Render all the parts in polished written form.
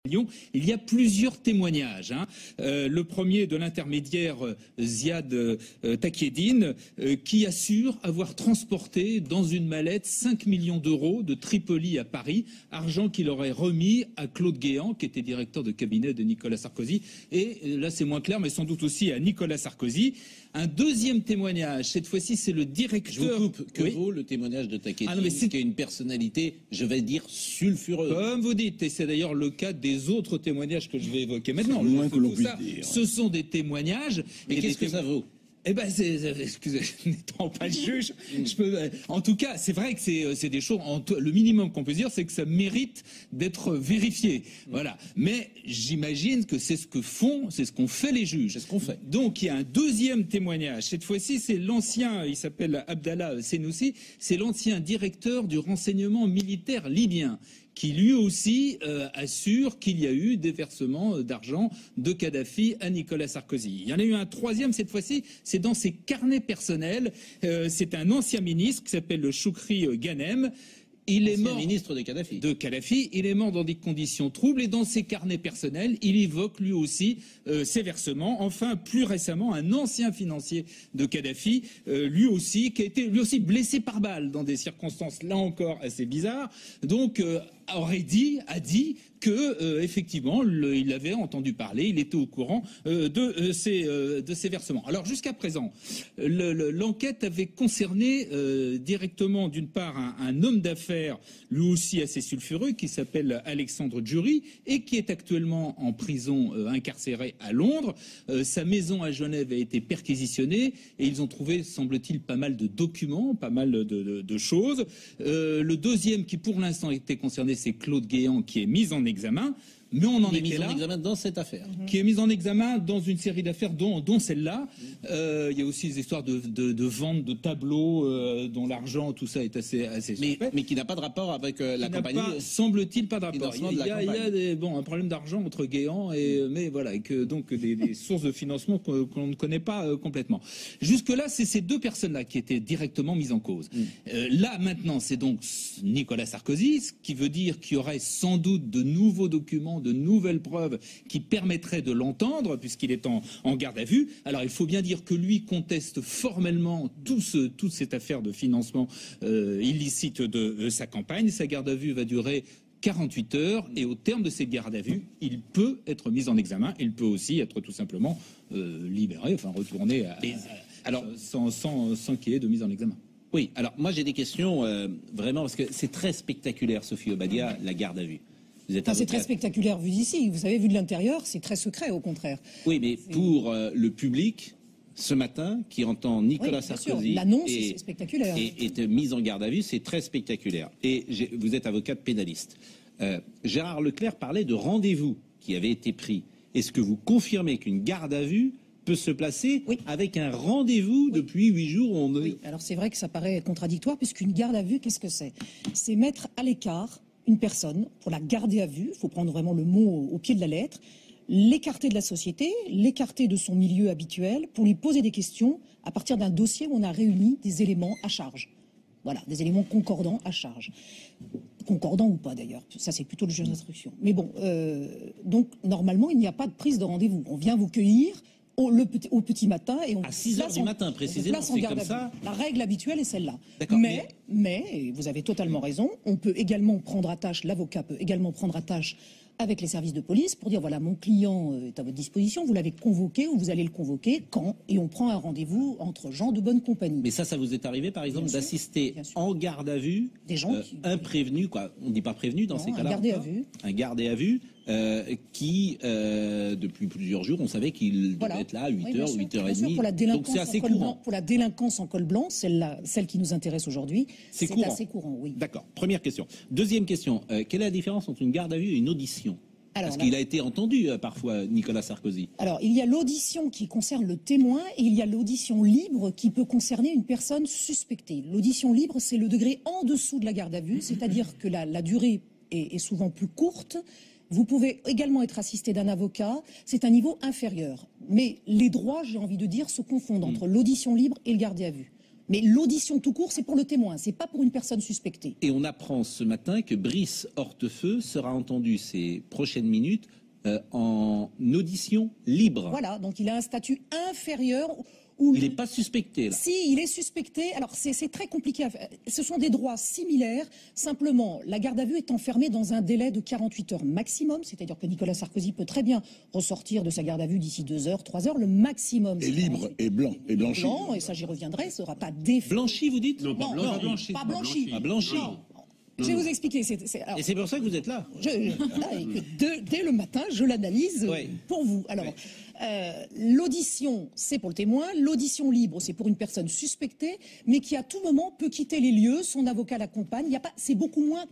Lyon, il y a plusieurs témoignages. Le premier de l'intermédiaire Ziad Takieddine qui assure avoir transporté dans une mallette 5 millions d'euros de Tripoli à Paris, argent qu'il aurait remis à Claude Guéant, qui était directeur de cabinet de Nicolas Sarkozy. Et là c'est moins clair, mais sans doute aussi à Nicolas Sarkozy. Un deuxième témoignage, cette fois-ci c'est le directeur... Je vous coupe, que vaut le témoignage de Takieddine, qui a une personnalité, je vais dire, sulfureuse. Comme vous dites, et c'est d'ailleurs le cas des autres témoignages que je vais évoquer maintenant. Moins que l'on puisse dire. Ce sont des témoignages... Mais qu'est-ce que ça vaut ? Eh ben, excusez, n'étant pas le juge, en tout cas, c'est vrai que c'est des choses, le minimum qu'on peut dire, c'est que ça mérite d'être vérifié. Voilà. Mais j'imagine que c'est ce qu'ont fait les juges. C'est ce qu'on fait. Donc, il y a un deuxième témoignage. Cette fois-ci, c'est l'ancien, il s'appelle Abdallah Senoussi, c'est l'ancien directeur du renseignement militaire libyen, qui lui aussi assure qu'il y a eu des versements d'argent de Kadhafi à Nicolas Sarkozy. Il y en a eu un troisième cette fois-ci, c'est dans ses carnets personnels. C'est un ancien ministre qui s'appelle le Choukri Ghanem. Il est mort ministre de Kadhafi. Il est mort dans des conditions troubles et dans ses carnets personnels, il évoque lui aussi ses versements. Enfin, plus récemment, un ancien financier de Kadhafi, lui aussi, qui a été lui aussi blessé par balle dans des circonstances là encore assez bizarres. Donc, a dit que effectivement, il avait entendu parler, il était au courant de ces versements. Alors jusqu'à présent, l'enquête avait concerné directement d'une part un homme d'affaires, lui aussi assez sulfureux, qui s'appelle Alexandre Djouri et qui est actuellement en prison incarcéré à Londres. Sa maison à Genève a été perquisitionnée et ils ont trouvé, semble-t-il, pas mal de documents, pas mal de choses. Le deuxième qui pour l'instant était concerné, c'est Claude Guéant, qui est mis en examen. Mais on en était là. Mis en examen dans cette affaire. Qui est mise en examen dans une série d'affaires, dont celle-là. Il y a aussi des histoires de vente de tableaux dont l'argent, tout ça est assez suspect. Mais qui n'a pas de rapport avec la compagnie. Semble-t-il, pas de rapport. Il y a un problème d'argent entre Guéant mais voilà, et que donc des sources de financement qu'on ne connaît pas complètement. Jusque-là, c'est ces deux personnes-là qui étaient directement mises en cause. Là, maintenant, c'est donc Nicolas Sarkozy, ce qui veut dire qu'il y aurait sans doute de nouveaux documents, de nouvelles preuves qui permettraient de l'entendre puisqu'il est en garde à vue. Alors il faut bien dire que lui conteste formellement toute cette affaire de financement illicite de sa campagne. Sa garde à vue va durer 48 heures et au terme de cette garde à vue, il peut être mis en examen. Il peut aussi être tout simplement libéré, enfin retourné sans qu'il y ait de mise en examen. Oui, alors moi j'ai des questions vraiment parce que c'est très spectaculaire, Sophie Obadia, la garde à vue. C'est très spectaculaire vu d'ici. Vous savez, vu de l'intérieur, c'est très secret, au contraire. Oui, mais pour le public, ce matin, qui entend Nicolas Sarkozy l'annonce, c'est spectaculaire. est mise en garde à vue, c'est très spectaculaire. Et vous êtes avocate pénaliste. Gérard Leclerc parlait de rendez-vous qui avait été pris. Est-ce que vous confirmez qu'une garde à vue peut se placer avec un rendez-vous depuis 8 jours Oui, alors c'est vrai que ça paraît contradictoire, puisqu'une garde à vue, qu'est-ce que c'est ? C'est mettre à l'écart une personne, pour la garder à vue, il faut prendre vraiment le mot au pied de la lettre, l'écarter de la société, l'écarter de son milieu habituel, pour lui poser des questions à partir d'un dossier où on a réuni des éléments à charge. Voilà, des éléments concordants à charge. Concordants ou pas d'ailleurs, ça c'est plutôt le juge d'instruction. Mais bon, donc normalement il n'y a pas de prise de rendez-vous. On vient vous cueillir au petit matin et on à 6h du matin précisément, c'est comme ça. La règle habituelle est celle-là. Mais et vous avez totalement raison, on peut également prendre attache, l'avocat peut également prendre attache avec les services de police pour dire voilà, mon client est à votre disposition, vous l'avez convoqué ou vous allez le convoquer quand, et on prend un rendez-vous entre gens de bonne compagnie. Mais ça vous est arrivé par exemple d'assister en garde à vue des gens un prévenu, quoi, on ne dit pas prévenu dans ces cas-là, un gardé à vue qui depuis plusieurs jours on savait qu'il devait être là à 8h, 8h30. Donc c'est assez courant. Pour la délinquance en col blanc, celle qui nous intéresse aujourd'hui, c'est assez courant, oui. D'accord, première question. Deuxième question, quelle est la différence entre une garde à vue et une audition ? Parce qu'il a été entendu parfois, Nicolas Sarkozy. Alors, il y a l'audition qui concerne le témoin et il y a l'audition libre qui peut concerner une personne suspectée. L'audition libre, c'est le degré en dessous de la garde à vue, c'est-à-dire que la durée est souvent plus courte. Vous pouvez également être assisté d'un avocat, c'est un niveau inférieur. Mais les droits, j'ai envie de dire, se confondent entre l'audition libre et le gardé à vue. Mais l'audition tout court, c'est pour le témoin, c'est pas pour une personne suspectée. Et on apprend ce matin que Brice Hortefeux sera entendu ces prochaines minutes en audition libre. Voilà, donc il a un statut inférieur. Il n'est pas suspecté, là. Si, il est suspecté. Alors, c'est très compliqué à faire. Ce sont des droits similaires. Simplement, la garde à vue est enfermée dans un délai de 48 heures maximum. C'est-à-dire que Nicolas Sarkozy peut très bien ressortir de sa garde à vue d'ici 2 heures, 3 heures. Le maximum. Et libre, et blanc, et blanchi. Blanc, et ça, j'y reviendrai. Ce ne sera pas défait. Blanchi, vous dites? Non, pas blanchi. Pas blanchi. Pas blanchi. Non. Je vais vous expliquer. Alors, Et c'est pour ça que vous êtes là. Dès le matin, je l'analyse Ouais. pour vous. Alors, l'audition, c'est pour le témoin. L'audition libre, c'est pour une personne suspectée, mais qui à tout moment peut quitter les lieux. Son avocat l'accompagne. C'est beaucoup moins,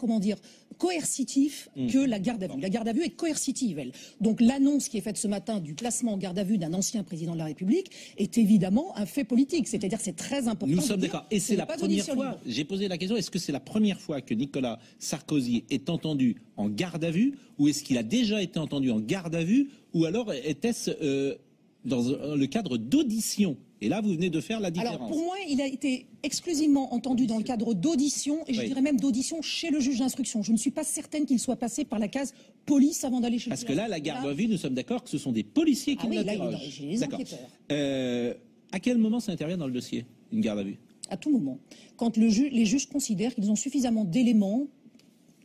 coercitif que la garde à vue. La garde à vue est coercitive, elle. Donc l'annonce qui est faite ce matin du placement en garde à vue d'un ancien président de la République est évidemment un fait politique. C'est-à-dire c'est très important. Nous sommes d'accord. Et c'est la première fois, j'ai posé la question, est-ce que c'est la première fois que Nicolas Sarkozy est entendu en garde à vue, ou est-ce qu'il a déjà été entendu en garde à vue, ou alors était-ce dans le cadre d'audition? Et là, vous venez de faire la différence. Alors, pour moi, il a été exclusivement entendu dans le cadre d'audition, et je dirais même d'audition chez le juge d'instruction. Je ne suis pas certaine qu'il soit passé par la case police avant d'aller chez le juge. Parce que là, la garde à vue, nous sommes d'accord que ce sont des policiers qui l'interrogent. Là, il y a les enquêteurs. À quel moment ça intervient dans le dossier, une garde à vue? À tout moment. Quand les juges considèrent qu'ils ont suffisamment d'éléments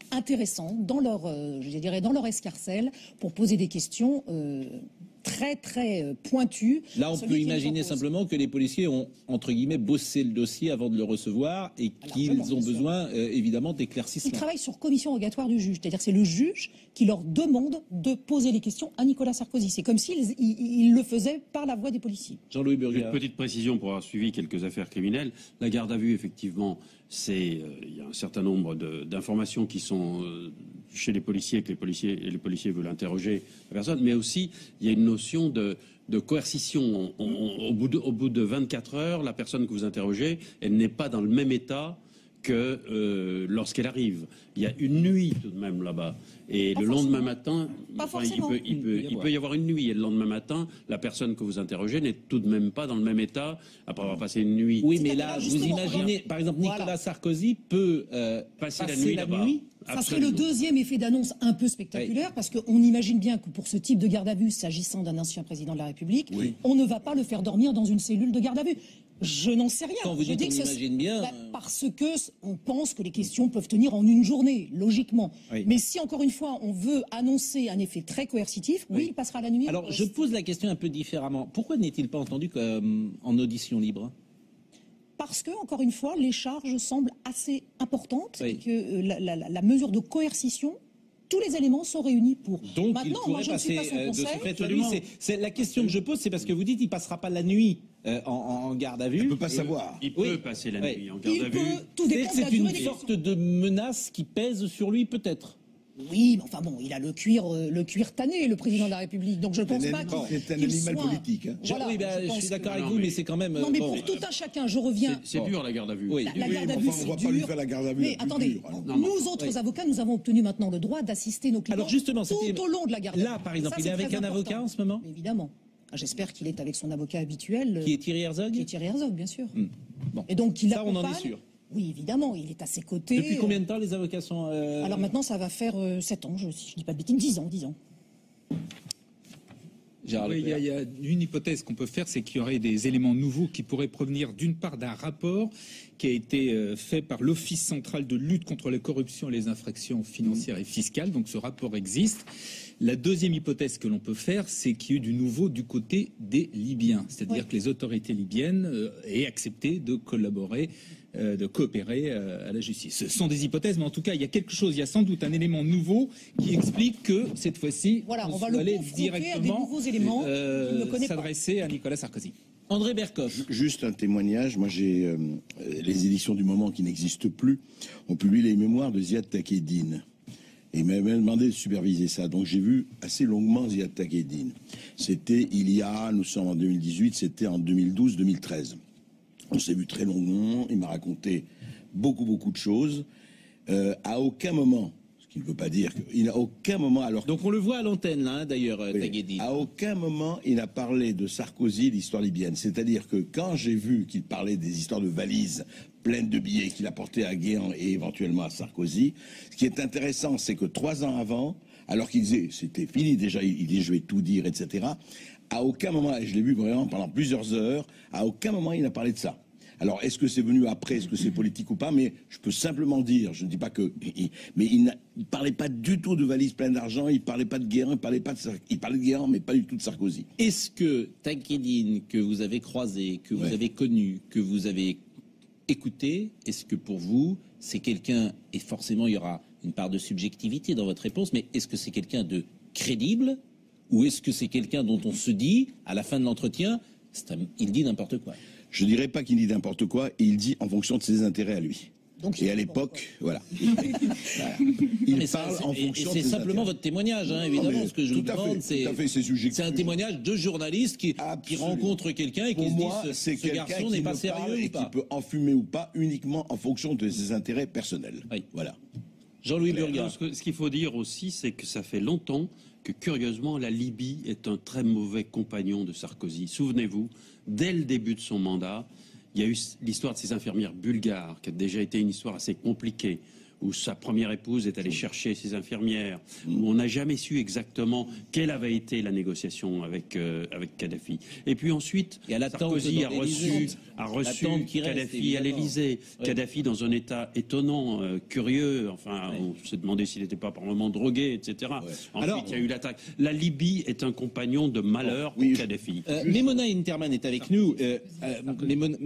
intéressants dans leur escarcelle pour poser des questions très très pointues. Là, on peut imaginer simplement que les policiers ont, entre guillemets, bossé le dossier avant de le recevoir et qu'ils ont besoin, évidemment, d'éclaircissements. Ils travaillent sur commission rogatoire du juge, c'est-à-dire que c'est le juge qui leur demande de poser les questions à Nicolas Sarkozy. C'est comme s'il le faisait par la voix des policiers. Jean-Louis Burguin. Une petite précision pour avoir suivi quelques affaires criminelles. La garde à vue, effectivement, il y a un certain nombre d'informations qui sont chez les policiers, que les policiers veulent interroger la personne, mais aussi il y a une notion de coercition. Au bout de 24 heures, la personne que vous interrogez, elle n'est pas dans le même état que lorsqu'elle arrive. Il y a une nuit tout de même là-bas. Et le lendemain matin, il peut y avoir une nuit. Et le lendemain matin, la personne que vous interrogez n'est tout de même pas dans le même état après avoir passé une nuit. Oui, mais là, vous imaginez, par exemple, Nicolas Sarkozy peut passer la nuit là-bas. Ça serait le deuxième effet d'annonce un peu spectaculaire, parce qu'on imagine bien que pour ce type de garde à vue, s'agissant d'un ancien président de la République, on ne va pas le faire dormir dans une cellule de garde à vue. Je n'en sais rien. Quand vous dites on imagine bien... parce que on pense que les questions peuvent tenir en une journée, logiquement. Oui. Mais si, encore une fois, on veut annoncer un effet très coercitif, oui, il passera la nuit. Alors, je pose la question un peu différemment. Pourquoi n'est-il pas entendu en audition libre ? Parce que, encore une fois, les charges semblent assez importantes et que la mesure de coercition, tous les éléments sont réunis pour. Donc, maintenant, il pourrait passer de ce fait de lui. C'est la question que je pose, c'est parce que vous dites qu'il ne passera pas la nuit en garde à vue. On ne peut pas savoir. Il peut passer la nuit en garde à vue. C'est une sorte de menace qui pèse sur lui, peut-être. Oui, mais enfin bon, il a le cuir tanné, le président de la République. Donc je ne pense pas qu'il c'est un animal politique. Hein. Voilà, oui, je suis d'accord avec vous, mais c'est quand même... Non, mais pour tout un chacun, je reviens... C'est dur, la garde à vue. Oui. La garde à vue, on ne va pas lui faire la garde à vue. Mais attendez, nous autres avocats, nous avons obtenu maintenant le droit d'assister nos clients. Alors justement, tout au long de la garde à vue. Là, par exemple, il est avec un avocat en ce moment ? Évidemment. J'espère qu'il est avec son avocat habituel. Qui est Thierry Herzog ? Qui est Thierry Herzog, bien sûr. Bon. Et donc, ça, on en est sûr. Oui, évidemment, il est à ses côtés. Depuis combien de temps les avocats sont... Alors maintenant, ça va faire 7 ans, si je ne dis pas de bêtises, 10 ans. Oui, il y a une hypothèse qu'on peut faire, c'est qu'il y aurait des éléments nouveaux qui pourraient provenir d'une part d'un rapport qui a été fait par l'Office central de lutte contre la corruption et les infractions financières et fiscales. Donc ce rapport existe. La deuxième hypothèse que l'on peut faire, c'est qu'il y ait eu du nouveau du côté des Libyens. C'est-à-dire que les autorités libyennes aient accepté de collaborer, de coopérer à la justice. Ce sont des hypothèses, mais en tout cas, il y a quelque chose, il y a sans doute un élément nouveau qui explique que cette fois-ci, on va aller directement à des nouveaux éléments s'adresser à Nicolas Sarkozy. André Berkoff. Juste un témoignage. Moi, j'ai les éditions du moment qui n'existent plus ont publié les mémoires de Ziad Takeddine. Et il m'a demandé de superviser ça. Donc j'ai vu assez longuement Ziad Takeddine. C'était nous sommes en 2018, c'était en 2012-2013. On s'est vu très longuement. Il m'a raconté beaucoup de choses. À aucun moment, ce qui ne veut pas dire qu'il n'a aucun moment, alors Donc on le voit à l'antenne, là, hein, d'ailleurs, Tagueddine. à aucun moment il n'a parlé de Sarkozy, l'histoire libyenne. C'est-à-dire que quand j'ai vu qu'il parlait des histoires de valises pleines de billets qu'il apportait à Guéant et éventuellement à Sarkozy, ce qui est intéressant, c'est que 3 ans avant, alors qu'il disait c'était fini déjà, il dit je vais tout dire, etc. À aucun moment, et je l'ai vu vraiment pendant plusieurs heures, à aucun moment il n'a parlé de ça. Alors, est-ce que c'est venu après, est-ce que c'est politique ou pas? Mais je peux simplement dire, je ne dis pas que... Mais il ne parlait pas du tout de valises pleines d'argent, il ne parlait pas de Guéant, il parlait de Guéant, mais pas du tout de Sarkozy. Est-ce que Tagueddine, que vous avez croisé, que vous avez connu, que vous avez écouté, est-ce que pour vous, c'est quelqu'un, et forcément il y aura une part de subjectivité dans votre réponse, mais est-ce que c'est quelqu'un de crédible, ou est-ce que c'est quelqu'un dont on se dit, à la fin de l'entretien, il dit n'importe quoi? Je ne dirais pas qu'il dit n'importe quoi, il dit en fonction de ses intérêts à lui. Donc, et à l'époque, voilà. Il parle en fonction de ses c'est simplement intérêts. Votre témoignage, hein, évidemment. Non, mais Ce que je vous tout à fait, demande, tout à fait, c'est subjectif. un témoignage de journalistes qui rencontrent quelqu'un et qui Pour se moi, disent c'est ce quelqu'un garçon qui n'est pas me parle sérieux et ou pas. qui peut enfumer ou pas uniquement en fonction de ses intérêts personnels. Oui. Voilà. Jean-Louis Burgat. Ce qu'il faut dire aussi, c'est que ça fait longtemps que, curieusement, la Libye est un très mauvais compagnon de Sarkozy. Souvenez-vous, dès le début de son mandat, il y a eu l'histoire de ces infirmières bulgares, qui a déjà été une histoire assez compliquée, où sa première épouse est allée chercher ses infirmières, où on n'a jamais su exactement quelle avait été la négociation avec Kadhafi. Et puis ensuite, Sarkozy a reçu Kadhafi à l'Élysée. Oui. Kadhafi dans un état étonnant, curieux, enfin, on s'est demandé s'il n'était pas probablement drogué, etc. Ouais. Ensuite, Alors, il y a eu l'attaque. La Libye est un compagnon de malheur pour Kadhafi. Memona Interman est avec nous.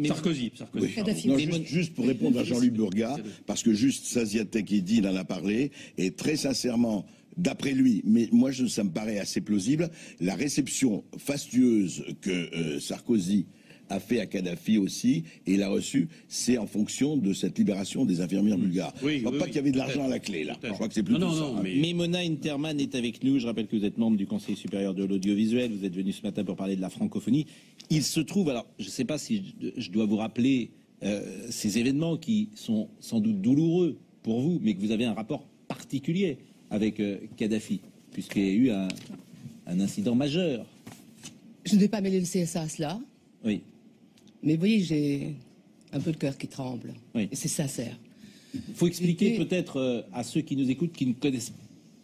Sarkozy. Oui. Kadhafi. Non, juste pour répondre à Jean-Luc Burgat, parce que juste Saziat Tagueddine en a parlé, et très sincèrement, d'après lui, mais moi ça me paraît assez plausible, la réception fastueuse que Sarkozy a fait à Kadhafi aussi, et il a reçu, c'est en fonction de cette libération des infirmières bulgares. Oui, je crois oui, pas oui. qu'il y avait de l'argent à la clé, là. Je crois que c'est plutôt ça. mais... Memona Interman est avec nous. Je rappelle que vous êtes membre du Conseil supérieur de l'audiovisuel. Vous êtes venu ce matin pour parler de la francophonie. Il se trouve, alors je ne sais pas si je dois vous rappeler ces événements qui sont sans doute douloureux pour vous, mais que vous avez un rapport particulier avec Kadhafi, puisqu'il y a eu un incident majeur. Je ne vais pas mêler le CSA à cela, Oui. mais vous voyez, j'ai un peu le cœur qui tremble. Oui. Et c'est sincère. Il faut expliquer C'était- peut-être à ceux qui nous écoutent, qui ne connaissent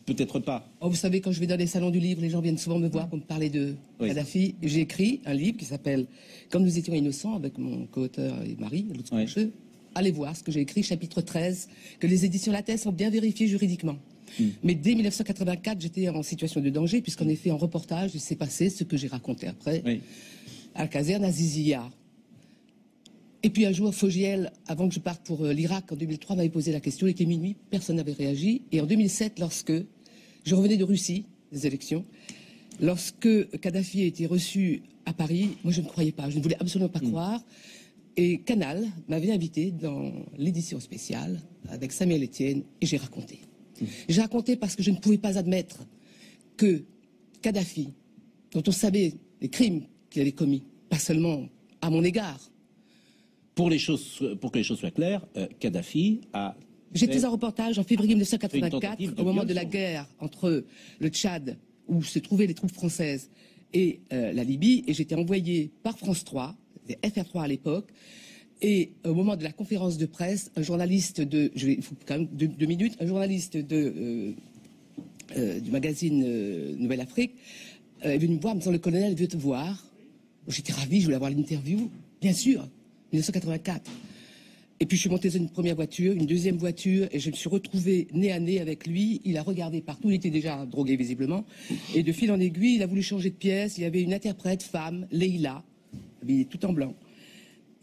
peut-être pas. Oh, vous savez, quand je vais dans les salons du livre, les gens viennent souvent me voir pour me parler de Oui. Kadhafi. J'ai écrit un livre qui s'appelle Quand nous étions innocents, avec mon co-auteur et mari, Lutz Oui. Konche. Allez voir ce que j'ai écrit, chapitre 13, que les éditions Lattès ont bien vérifié juridiquement. Mais dès 1984, j'étais en situation de danger, puisqu'en effet, en reportage, il s'est passé ce que j'ai raconté après, Oui. à la caserne à Zizia. Et puis un jour, Fogiel, avant que je parte pour l'Irak en 2003, m'avait posé la question. Il était minuit, personne n'avait réagi. Et en 2007, lorsque je revenais de Russie, des élections, lorsque Kadhafi a été reçu à Paris, moi je ne croyais pas, je ne voulais absolument pas croire. Et Canal m'avait invité dans l'édition spéciale avec Samuel Etienne et j'ai raconté. J'ai raconté parce que je ne pouvais pas admettre que Kadhafi, dont on savait les crimes qu'il avait commis, pas seulement à mon égard. Pour que les choses soient claires, Kadhafi a... J'ai fait un reportage en février Une 1984, tentative de au moment viol de la sur- guerre entre le Tchad, où se trouvaient les troupes françaises, et la Libye, et j'étais envoyé par France 3, c'était FR3 à l'époque, et au moment de la conférence de presse, un journaliste il faut quand même 2 minutes, un journaliste du magazine Nouvelle Afrique est venu me voir en me disant « Le colonel veut te voir ». J'étais ravi, je voulais avoir l'interview, bien sûr, 1984. Et puis je suis monté dans une première voiture, une deuxième voiture, et je me suis retrouvé nez à nez avec lui. Il a regardé partout, il était déjà drogué visiblement. Et de fil en aiguille, il a voulu changer de pièce. Il y avait une interprète femme, Leïla, habillée tout en blanc.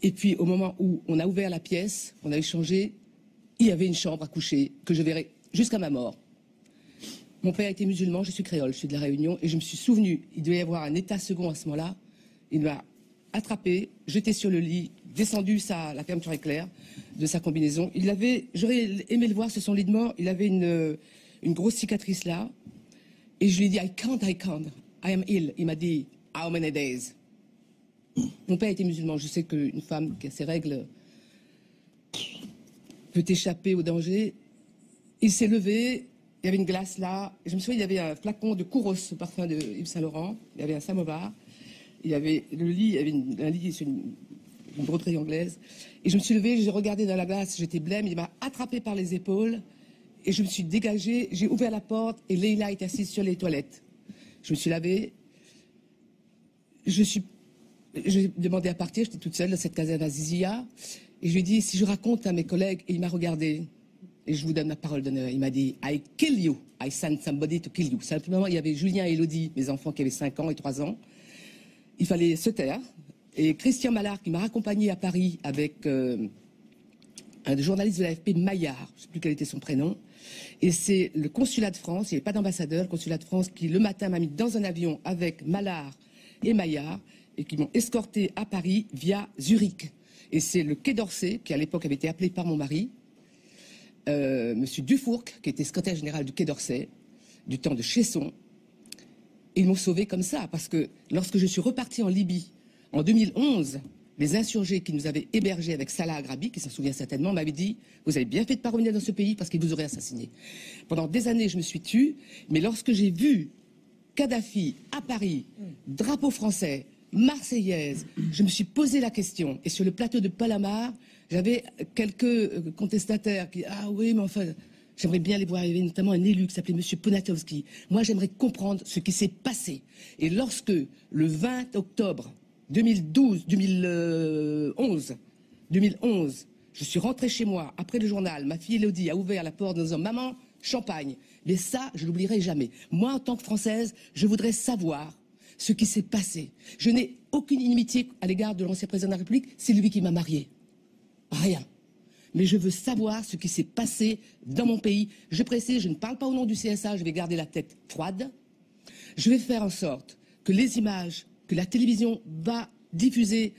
Et puis au moment où on a ouvert la pièce, on a échangé, il y avait une chambre à coucher que je verrai jusqu'à ma mort. Mon père était musulman, je suis créole, je suis de la Réunion, et je me suis souvenu, il devait y avoir un état second à ce moment-là. Il m'a attrapé, jeté sur le lit, descendu la fermeture éclair de sa combinaison. J'aurais aimé le voir sur son lit de mort, il avait une grosse cicatrice là. Et je lui ai dit, I can't, I am ill. Il m'a dit, how many days? Mon père était musulman, je sais qu'une femme qui a ses règles peut échapper au danger. Il s'est levé, il y avait une glace là. Je me souviens, il y avait un flacon de Kouros, ce parfum de Yves Saint Laurent. Il y avait un samovar. Il y avait le lit, il y avait un lit sur une broderie anglaise. Et je me suis levée, j'ai regardé dans la glace, j'étais blême. Il m'a attrapé par les épaules. Et je me suis dégagée, j'ai ouvert la porte et Leïla est assise sur les toilettes. Je me suis lavée. J'ai demandé à partir, j'étais toute seule dans cette caserne à Zizia. Et je lui ai dit, si je raconte à mes collègues, et il m'a regardé, et je vous donne la parole d'honneur, il m'a dit, I kill you, I send somebody to kill you. Simplement, il y avait Julien et Elodie, mes enfants qui avaient 5 ans et 3 ans. Il fallait se taire. Et Christian Mallard, qui m'a accompagné à Paris avec un journaliste de l'AFP, Maillard, je ne sais plus quel était son prénom. Et c'est le consulat de France, il n'y avait pas d'ambassadeur, le consulat de France, qui le matin m'a mis dans un avion avec Mallard et Maillard, et qui m'ont escorté à Paris via Zurich. Et c'est le Quai d'Orsay, qui à l'époque avait été appelé par mon mari, Monsieur Dufourc, qui était secrétaire général du Quai d'Orsay, du temps de Chesson. Et ils m'ont sauvé comme ça, parce que lorsque je suis reparti en Libye, en 2011, les insurgés qui nous avaient hébergés avec Salah Agrabi, qui s'en souvient certainement, m'avaient dit « Vous avez bien fait de ne pas revenir dans ce pays parce qu'ils vous auraient assassiné ». Pendant des années, je me suis tue, mais lorsque j'ai vu Kadhafi à Paris, drapeau français, marseillaise, je me suis posé la question. Et sur le plateau de Palamar, j'avais quelques contestataires qui « Ah oui, mais enfin, j'aimerais bien les voir ». Il y avait notamment un élu qui s'appelait M. Ponatowski. Moi, j'aimerais comprendre ce qui s'est passé. Et lorsque, le 20 octobre 2011, je suis rentrée chez moi, après le journal, ma fille Elodie a ouvert la porte en disant « Maman, champagne ». Mais ça, je ne l'oublierai jamais. Moi, en tant que Française, je voudrais savoir ce qui s'est passé. Je n'ai aucune inimitié à l'égard de l'ancien président de la République, c'est lui qui m'a mariée. Rien. Mais je veux savoir ce qui s'est passé dans mon pays. Je précise, je ne parle pas au nom du CSA, je vais garder la tête froide. Je vais faire en sorte que les images que la télévision va diffuser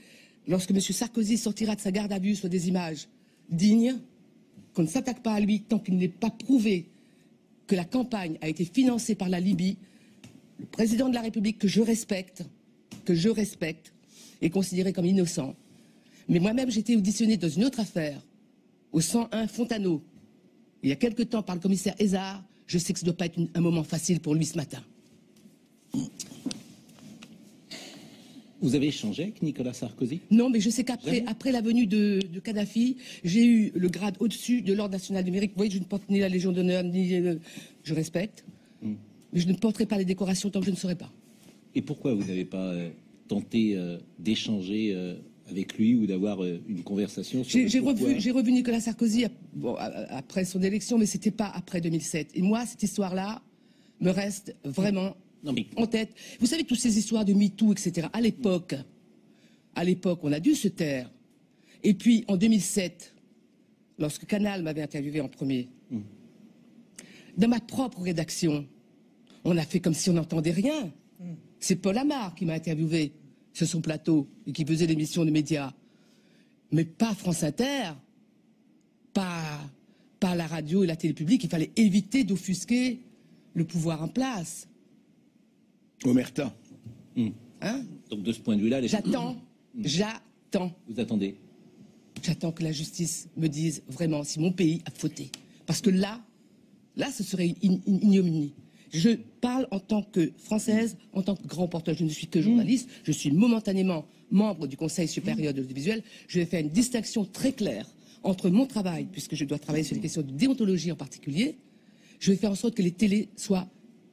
lorsque M. Sarkozy sortira de sa garde à vue soient des images dignes, qu'on ne s'attaque pas à lui tant qu'il n'est pas prouvé que la campagne a été financée par la Libye. Le président de la République, que je respecte, est considéré comme innocent. Mais moi-même, j'ai été auditionnée dans une autre affaire, au 101 Fontano, il y a quelque temps par le commissaire Hézard. Je sais que ce ne doit pas être un moment facile pour lui ce matin. Vous avez échangé avec Nicolas Sarkozy? Non, mais je sais qu'après la venue de Kadhafi, j'ai eu le grade au-dessus de l'Ordre national du mérite. Vous voyez, je ne porte ni la Légion d'honneur, ni... je respecte. Mais je ne porterai pas les décorations tant que je ne saurai pas. Et pourquoi vous n'avez pas tenté d'échanger avec lui ou d'avoir une conversation sur J'ai revu Nicolas Sarkozy après son élection, mais ce n'était pas après 2007. Et moi, cette histoire-là me reste vraiment... en tête. Vous savez, toutes ces histoires de MeToo, etc. À l'époque, on a dû se taire. Et puis, en 2007, lorsque Canal m'avait interviewé en premier, dans ma propre rédaction, on a fait comme si on n'entendait rien. C'est Paul Amar qui m'a interviewé sur son plateau et qui faisait l'émission de médias. Mais pas France Inter, pas la radio et la télé publique. Il fallait éviter d'offusquer le pouvoir en place. Omerta. Hein? Donc de ce point de vue-là, J'attends. Vous attendez? J'attends que la justice me dise vraiment si mon pays a fauté. Parce que là, ce serait une ignominie. Je parle en tant que Française, en tant que grand porteur. Je ne suis que journaliste. Je suis momentanément membre du Conseil supérieur de l'audiovisuel. Je vais faire une distinction très claire entre mon travail, puisque je dois travailler sur les questions de déontologie en particulier. Je vais faire en sorte que les télés soient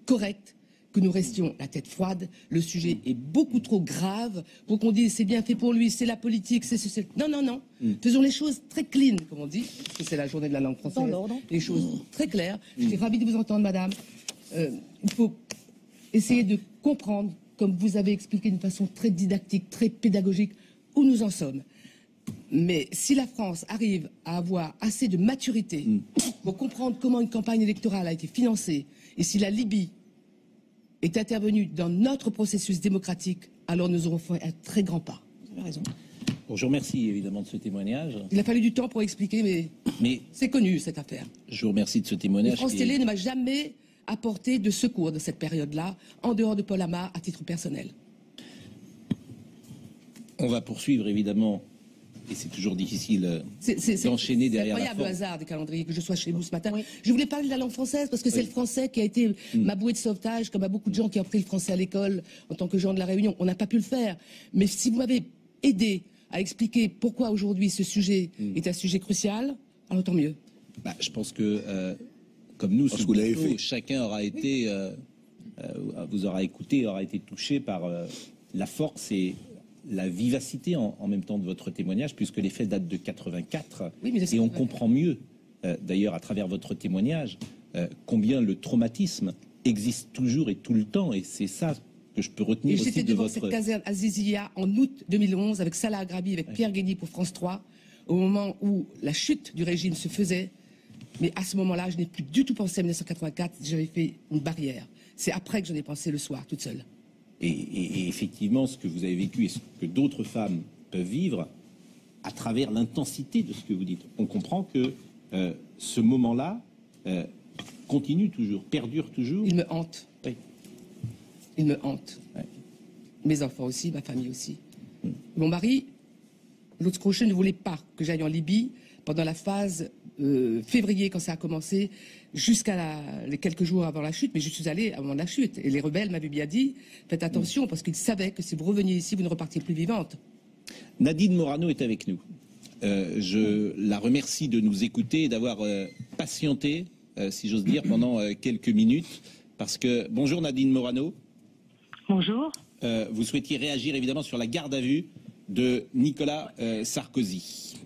correctes, que nous restions la tête froide. Le sujet est beaucoup trop grave pour qu'on dise c'est bien fait pour lui, c'est la politique, c'est... Non. Faisons les choses très clean, comme on dit, parce que c'est la journée de la langue française. Dans l'ordre. Les choses très claires. Je suis ravie de vous entendre, madame. Il faut essayer de comprendre, comme vous avez expliqué d'une façon très didactique, très pédagogique, où nous en sommes. Mais si la France arrive à avoir assez de maturité pour comprendre comment une campagne électorale a été financée, et si la Libye est intervenue dans notre processus démocratique, alors nous aurons fait un très grand pas. Vous avez raison. Bon, je vous remercie évidemment de ce témoignage. Il a fallu du temps pour expliquer, mais c'est connu cette affaire. Je vous remercie de ce témoignage. France Télé ne m'a jamais apporté de secours de cette période-là, en dehors de Paul Amar, à titre personnel. On va poursuivre évidemment et c'est toujours difficile d'enchaîner derrière la forme. C'est incroyable le hasard des calendriers, que je sois chez vous ce matin. Oui. Je voulais parler de la langue française, parce que c'est le français qui a été ma bouée de sauvetage, comme à beaucoup de gens qui ont appris le français à l'école en tant que gens de la Réunion. On n'a pas pu le faire. Mais si vous m'avez aidé à expliquer pourquoi aujourd'hui ce sujet est un sujet crucial, alors tant mieux. Bah, je pense que, comme nous, Parce que vous l'avez fait. chacun aura été, vous aura écouté, aura été touché par la force et la vivacité en même temps de votre témoignage, puisque les faits datent de 84. Oui, mais et on comprend mieux, d'ailleurs, à travers votre témoignage, combien le traumatisme existe toujours et tout le temps. Et c'est ça que je peux retenir aussi de votre... J'étais devant cette caserne à Zizia en août 2011 avec Salah Agrabi, avec Pierre Guény pour France 3, au moment où la chute du régime se faisait. Mais à ce moment-là, je n'ai plus du tout pensé à 1984, j'avais fait une barrière. C'est après que j'en ai pensé le soir, toute seule. Et effectivement, ce que vous avez vécu et ce que d'autres femmes peuvent vivre, à travers l'intensité de ce que vous dites, on comprend que ce moment-là continue toujours, perdure toujours. Il me hante. Oui. Il me hante. Ouais. Mes enfants aussi, ma famille aussi. Mon mari, l'autre crochet, ne voulait pas que j'aille en Libye pendant la phase février, quand ça a commencé, jusqu'à les quelques jours avant la chute. Mais je suis allée avant la chute. Et les rebelles m'avaient bien dit, faites attention, parce qu'ils savaient que si vous reveniez ici, vous ne repartiez plus vivante. Nadine Morano est avec nous. Je la remercie de nous écouter et d'avoir patienté, si j'ose dire, pendant quelques minutes. Parce que, bonjour Nadine Morano. Bonjour. Vous souhaitiez réagir évidemment sur la garde à vue de Nicolas Sarkozy.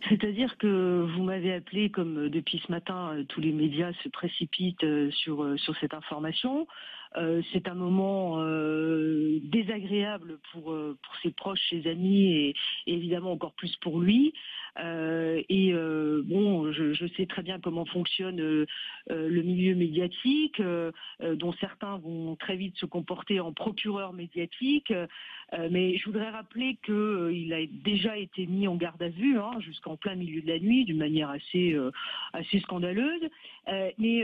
C'est-à-dire que vous m'avez appelé, comme depuis ce matin, tous les médias se précipitent sur cette information. C'est un moment désagréable pour ses proches, ses amis et évidemment encore plus pour lui. Bon, je sais très bien comment fonctionne le milieu médiatique, dont certains vont très vite se comporter en procureur médiatique. Mais je voudrais rappeler qu'il a déjà été mis en garde à vue jusqu'en plein milieu de la nuit, d'une manière assez scandaleuse. Mais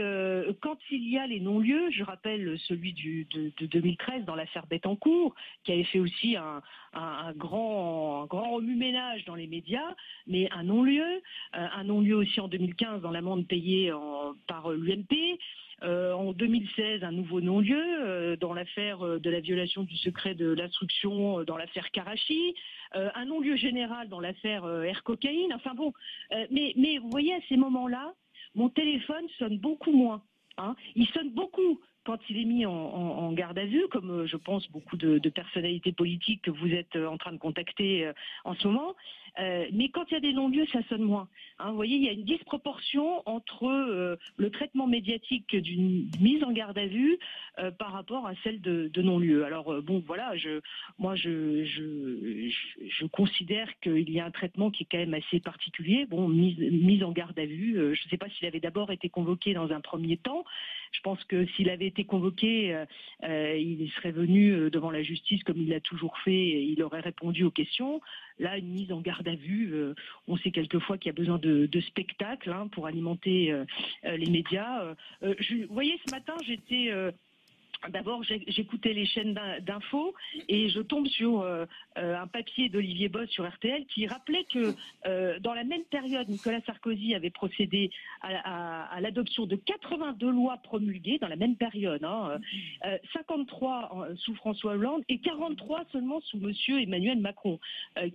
quand il y a les non-lieux, je rappelle celui de 2013 dans l'affaire Bettencourt, qui avait fait aussi un grand remue-ménage dans les médias, mais un non-lieu aussi en 2015 dans l'amende payée par l'UMP. En 2016, un nouveau non-lieu dans l'affaire de la violation du secret de l'instruction dans l'affaire Karachi, un non-lieu général dans l'affaire Air Cocaïne. Enfin bon, mais vous voyez, à ces moments-là, mon téléphone sonne beaucoup moins. Il sonne beaucoup quand il est mis en garde à vue, comme je pense beaucoup de personnalités politiques que vous êtes en train de contacter en ce moment. Mais quand il y a des non-lieux, ça sonne moins. Vous voyez, il y a une disproportion entre le traitement médiatique d'une mise en garde à vue par rapport à celle de non-lieu. Alors bon, voilà, je considère qu'il y a un traitement qui est quand même assez particulier. Bon, mise en garde à vue, je ne sais pas s'il avait d'abord été convoqué dans un premier temps. Je pense que s'il avait été convoqué, il serait venu devant la justice comme il l'a toujours fait, et il aurait répondu aux questions. Là, une mise en garde à vue, on sait quelquefois qu'il y a besoin de spectacles pour alimenter les médias. Vous voyez, ce matin, j'étais... D'abord, j'écoutais les chaînes d'infos et je tombe sur un papier d'Olivier Bosse sur RTL qui rappelait que dans la même période, Nicolas Sarkozy avait procédé à l'adoption de 82 lois promulguées dans la même période, 53 sous François Hollande et 43 seulement sous monsieur Emmanuel Macron,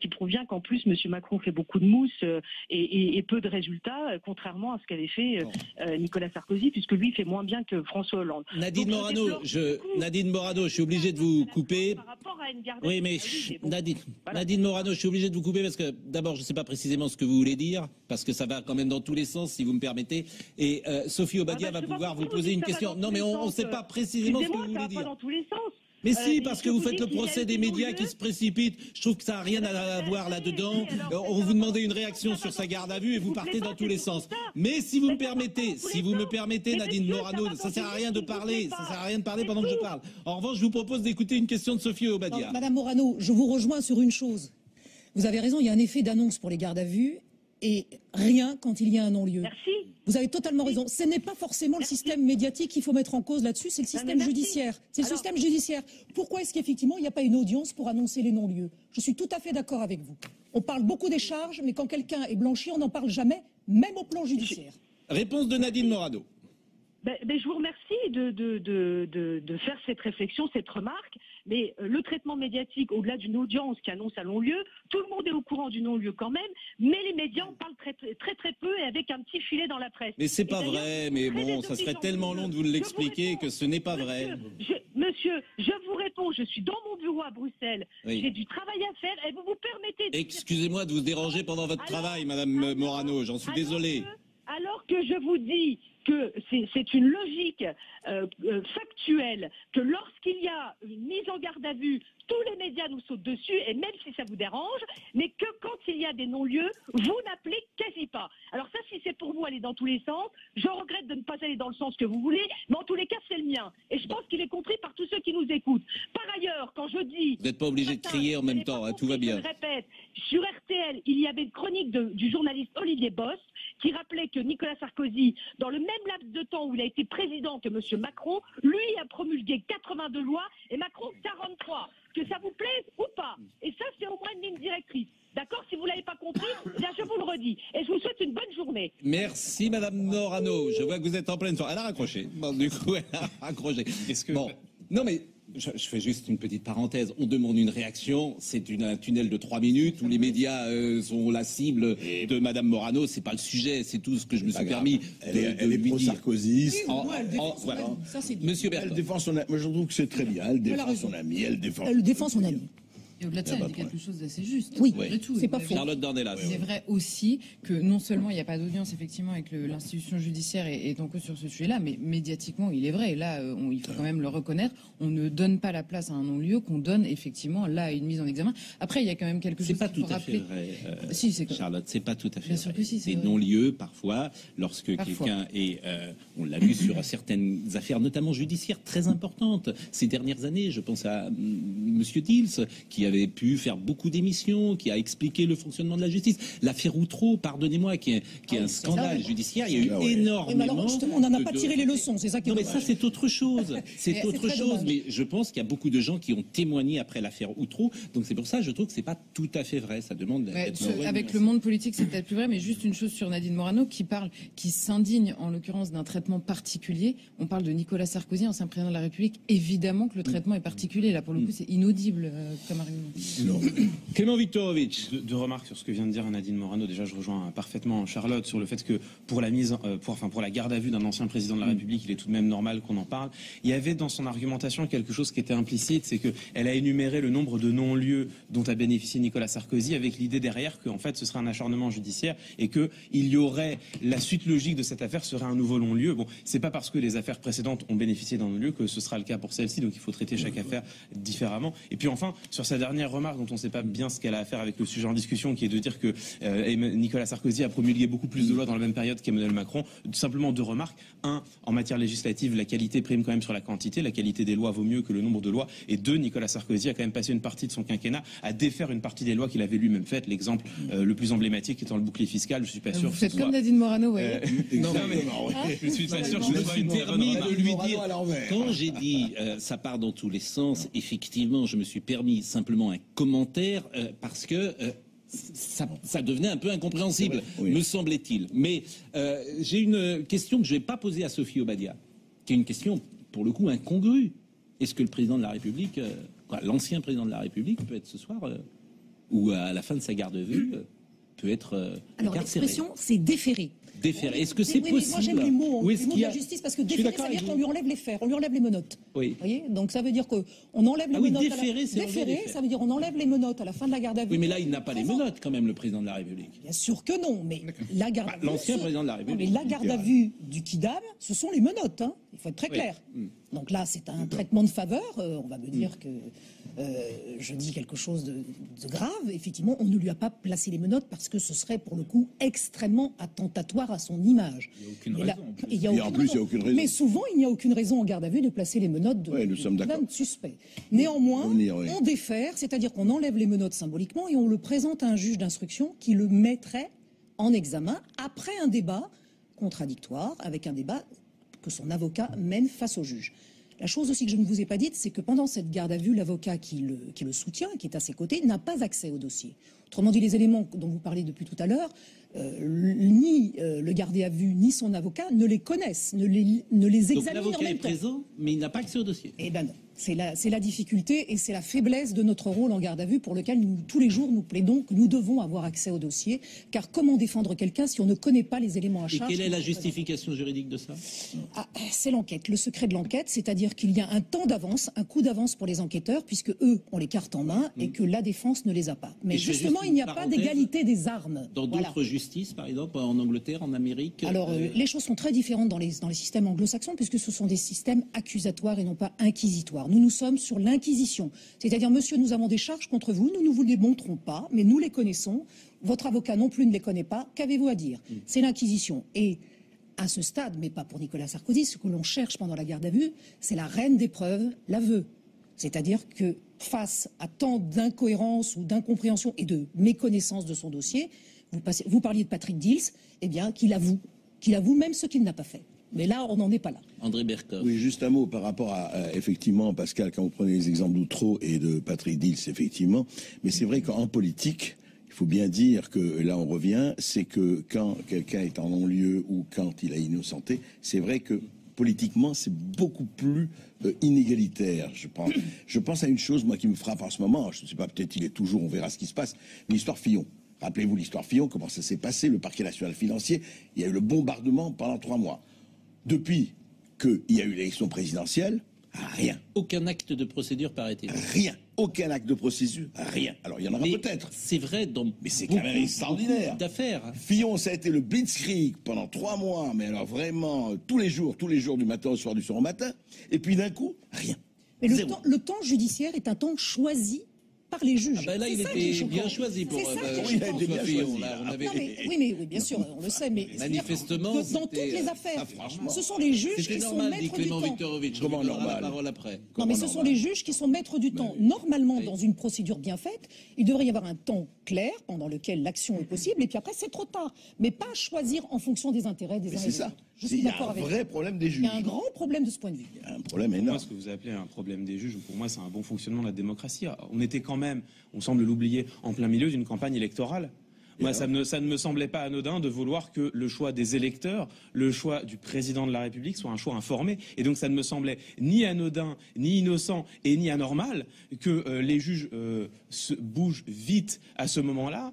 qui prouve bien qu'en plus monsieur Macron fait beaucoup de mousse et peu de résultats, contrairement à ce qu'avait fait Nicolas Sarkozy, puisque lui fait moins bien que François Hollande. Nadine Morano, je suis obligé de vous couper. Oui, mais Nadine Morano, je suis obligé de vous couper parce que d'abord, je ne sais pas précisément ce que vous voulez dire, parce que ça va quand même dans tous les sens, si vous me permettez. Et Sophie Obadia va pouvoir vous poser une question. Non, mais on ne sait pas précisément ce que vous voulez dire. Mais si, parce que vous faites le procès des médias qui se précipitent. Je trouve que ça n'a rien à voir là-dedans. On vous demandait une réaction sur sa garde à vue et vous partez dans tous les sens. Mais si vous me permettez, Nadine Morano, ça sert à rien de parler. Ça sert à rien de parler pendant que je parle. En revanche, je vous propose d'écouter une question de Sophie Obadia. Non, Madame Morano, je vous rejoins sur une chose. Vous avez raison, il y a un effet d'annonce pour les gardes à vue et rien quand il y a un non-lieu. Merci. Vous avez totalement raison. Ce n'est pas forcément le système médiatique qu'il faut mettre en cause là-dessus, c'est le système judiciaire. C'est le système judiciaire. Pourquoi est-ce qu'effectivement il n'y a pas une audience pour annoncer les non-lieux? Je suis tout à fait d'accord avec vous. On parle beaucoup des charges, mais quand quelqu'un est blanchi, on n'en parle jamais, même au plan judiciaire. Réponse de Nadine Morano. Je vous remercie de faire cette réflexion, cette remarque. Mais le traitement médiatique, au-delà d'une audience qui annonce un non-lieu, tout le monde est au courant du non-lieu quand même, mais les médias en parlent très peu et avec un petit filet dans la presse. Mais c'est pas vrai, mais bon, ça serait tellement long de vous l'expliquer que ce n'est pas vrai. Monsieur, je vous réponds, je suis dans mon bureau à Bruxelles, j'ai du travail à faire et vous vous permettez... Excusez-moi de vous déranger pendant votre travail, Madame Morano, j'en suis désolé. Alors que je vous dis que c'est une logique factuelle, que lorsqu'il y a une mise en garde à vue, tous les médias nous sautent dessus, et même si ça vous dérange, mais que quand il y a des non-lieux, vous n'appelez quasi pas. Alors ça, si c'est pour vous aller dans tous les sens, je regrette de ne pas aller dans le sens que vous voulez, mais en tous les cas, c'est le mien. Et je pense qu'il est compris par tous ceux qui nous écoutent. Par ailleurs, quand je dis... Vous n'êtes pas obligé de crier en même temps, hein, tout va bien. Je le répète, sur RTL, il y avait une chronique du journaliste Olivier Bost, qui rappelait que Nicolas Sarkozy, dans le même laps de temps où il a été président que M. Macron, lui a promulgué 82 lois et Macron 43. Que ça vous plaise ou pas. Et ça, c'est au moins une ligne directrice. D'accord? Si vous ne l'avez pas compris, bien je vous le redis. Et je vous souhaite une bonne journée. Merci Madame Morano. Je vois que vous êtes en pleine forme. Elle a raccroché. Bon, du coup, elle a raccroché. Bon, non mais... Je fais juste une petite parenthèse. On demande une réaction. C'est un tunnel de 3 minutes où les médias sont la cible de Madame Morano. C'est pas le sujet. C'est tout ce que je me suis permis. Elle est pro-sarkozyste. Monsieur Bertrand. Elle défend son ami. Moi, je trouve que c'est très bien. Elle défend son ami. Elle défend son ami. Et au-delà de ça, elle dit quelque chose d'assez juste. Oui, tout. C'est pas faux. Charlotte Dornelas. C'est vrai aussi que non seulement il n'y a pas d'audience effectivement avec l'institution judiciaire et en cause sur ce sujet-là, mais médiatiquement il est vrai. Et là, il faut quand même le reconnaître. On ne donne pas la place à un non-lieu qu'on donne effectivement là à une mise en examen. Après, il y a quand même quelque chose qu'il faut rappeler. C'est pas tout à fait vrai, si, c'est Charlotte. C'est pas tout à fait Bien sûr que si, des non-lieux parfois, lorsque quelqu'un est, on l'a vu sur certaines affaires, notamment judiciaires très importantes ces dernières années. Je pense à Monsieur Dils qui avait pu faire beaucoup d'émissions, qui a expliqué le fonctionnement de la justice. L'affaire Outreau, pardonnez-moi, qui est un scandale judiciaire. Il y a eu énormément. On n'en a pas tiré les leçons, c'est ça qui est dommage. Non, mais ça, c'est autre chose. C'est autre chose. Mais je pense qu'il y a beaucoup de gens qui ont témoigné après l'affaire Outreau. Donc c'est pour ça que je trouve que c'est pas tout à fait vrai. Ça demande d'être avec le monde politique, c'est peut-être plus vrai, mais juste une chose sur Nadine Morano qui s'indigne en l'occurrence d'un traitement particulier. On parle de Nicolas Sarkozy, ancien président de la République. Évidemment que le traitement est particulier. Là, pour le coup, c'est inaudible comme argument. Clément Viktorovitch. Deux remarques sur ce que vient de dire Nadine Morano. Déjà, je rejoins parfaitement Charlotte sur le fait que pour la garde à vue d'un ancien président de la République, il est tout de même normal qu'on en parle. Il y avait dans son argumentation quelque chose qui était implicite, c'est qu'elle a énuméré le nombre de non-lieux dont a bénéficié Nicolas Sarkozy, avec l'idée derrière qu'en fait ce serait un acharnement judiciaire et qu'il y aurait la suite logique de cette affaire serait un nouveau non-lieu. Bon, c'est pas parce que les affaires précédentes ont bénéficié d'un non-lieu que ce sera le cas pour celle-ci, donc il faut traiter chaque affaire différemment. Et puis enfin, sur sa dernière remarque dont on ne sait pas bien ce qu'elle a à faire avec le sujet en discussion, qui est de dire que Nicolas Sarkozy a promulgué beaucoup plus de lois dans la même période qu'Emmanuel Macron. Simplement deux remarques. Un, en matière législative, la qualité prime quand même sur la quantité. La qualité des lois vaut mieux que le nombre de lois. Et deux, Nicolas Sarkozy a quand même passé une partie de son quinquennat à défaire une partie des lois qu'il avait lui-même faites. L'exemple le plus emblématique étant le bouclier fiscal. Je suis pas sûr. Vous faites comme Nadine Morano, vous voyez. Non, mais je suis pas sûr. Je me suis permis de lui dire. Quand j'ai dit ça part dans tous les sens, effectivement, je me suis permis simplement un commentaire parce que ça devenait un peu incompréhensible, me semblait-il. Mais j'ai une question que je ne vais pas poser à Sophie Obadia, qui est une question, pour le coup, incongrue. Est-ce que le président de la République, l'ancien président de la République, peut être ce soir, ou à la fin de sa garde à vue, peut être alors incarcéré? L'expression, c'est déférer. Déférer. Est-ce que c'est possible? Moi, j'aime les mots, les mots de la justice, parce que déférer, ça veut dire qu'on lui enlève les fers, on lui enlève les menottes. Oui. Vous voyez? Donc ça veut dire qu'on enlève les menottes. Déférer, ça veut dire on enlève les menottes à la fin de la garde à vue. Oui, mais là, il n'a pas les menottes, quand même, le président de la République. Bien sûr que non, mais la garde à vue. L'ancien président de la République. Mais la garde à vue du Kidam, ce sont les menottes. Hein. Il faut être très clair. Donc là, c'est un traitement de faveur. On va me dire que je dis quelque chose de grave. Effectivement, on ne lui a pas placé les menottes parce que ce serait, pour le coup, extrêmement attentatoire à son image. Il n'y a aucune raison. Mais souvent, il n'y a aucune raison en garde à vue de placer les menottes de suspect. Néanmoins, on défère, c'est-à-dire qu'on enlève les menottes symboliquement et on le présente à un juge d'instruction qui le mettrait en examen après un débat contradictoire avec un débat que son avocat mène face au juge. La chose aussi que je ne vous ai pas dite, c'est que pendant cette garde à vue, l'avocat qui le soutient, qui est à ses côtés, n'a pas accès au dossier. Autrement dit, les éléments dont vous parlez depuis tout à l'heure, ni le gardé à vue, ni son avocat ne les connaissent, ne les examinent en même temps. Donc l'avocat est présent, mais il n'a pas accès au dossier. Eh bien non. C'est la difficulté et c'est la faiblesse de notre rôle en garde à vue pour lequel tous les jours nous plaidons que nous devons avoir accès au dossier. Car comment défendre quelqu'un si on ne connaît pas les éléments à charge? Et quelle est la justification juridique de ça? C'est l'enquête, le secret de l'enquête, c'est-à-dire qu'il y a un temps d'avance, un coup d'avance pour les enquêteurs, puisque eux ont les cartes en main et que la défense ne les a pas. Mais justement, il n'y a pas d'égalité des armes. Dans d'autres justices, par exemple, en Angleterre, en Amérique. Alors, les choses sont très différentes dans les systèmes anglo-saxons, puisque ce sont des systèmes accusatoires et non pas inquisitoires. Nous sommes sur l'inquisition. C'est-à-dire, monsieur, nous avons des charges contre vous, nous ne vous les montrons pas, mais nous les connaissons. Votre avocat non plus ne les connaît pas. Qu'avez-vous à dire? C'est l'inquisition. Et à ce stade, mais pas pour Nicolas Sarkozy, ce que l'on cherche pendant la garde à vue, c'est la reine des preuves, l'aveu. C'est-à-dire que face à tant d'incohérences ou d'incompréhension et de méconnaissance de son dossier, vous parliez de Patrick Dils, eh bien, qu'il avoue même ce qu'il n'a pas fait. Mais là, on n'en est pas là. André Berkoff. Oui, juste un mot par rapport à effectivement, Pascal, quand vous prenez les exemples d'Outreau et de Patrick Dils, effectivement. Mais c'est vrai qu'en politique, il faut bien dire que là on revient, c'est que quand quelqu'un est en non-lieu ou quand il a innocenté, c'est vrai que politiquement, c'est beaucoup plus inégalitaire, je pense. Je pense à une chose, moi, qui me frappe en ce moment. Je ne sais pas, peut-être il est toujours, on verra ce qui se passe. L'histoire Fillon. Rappelez-vous l'histoire Fillon, comment ça s'est passé, le parquet national financier. Il y a eu le bombardement pendant 3 mois. Depuis qu'il y a eu l'élection présidentielle, rien. Aucun acte de procédure, paraît-il. Rien. Aucun acte de procédure, rien. Alors, il y en aura peut-être. C'est vrai dans mais c'est quand même extraordinaire. D'affaires. Fillon, ça a été le blitzkrieg pendant 3 mois, mais alors vraiment, tous les jours, du matin au soir, du soir au matin. Et puis d'un coup, rien. Mais le temps judiciaire est un temps choisi par les juges. Ah ben là, il était bien choisi pour Fillon. Oui, bien sûr, on le sait, mais manifestement, dans toutes les affaires, ce sont les juges qui sont maîtres du temps. Comment normal? La parole après. Non, mais ce sont les juges qui sont maîtres du temps. Normalement, dans une procédure bien faite, il devrait y avoir un temps clair pendant lequel l'action est possible, et puis après, c'est trop tard. Mais pas choisir en fonction des intérêts des uns et des autres. C'est ça. Je suis d'accord avec vous. Il y a un vrai problème des juges. Il y a un grand problème de ce point de vue. Il y a un problème énorme. Moi, ce que vous appelez un problème des juges, pour moi, c'est un bon fonctionnement de la démocratie. On était quand même, on semble l'oublier, en plein milieu d'une campagne électorale. Moi, ça ne me semblait pas anodin de vouloir que le choix des électeurs, le choix du président de la République soit un choix informé. Et donc, ça ne me semblait ni anodin, ni innocent et ni anormal que les juges se bougent vite à ce moment-là,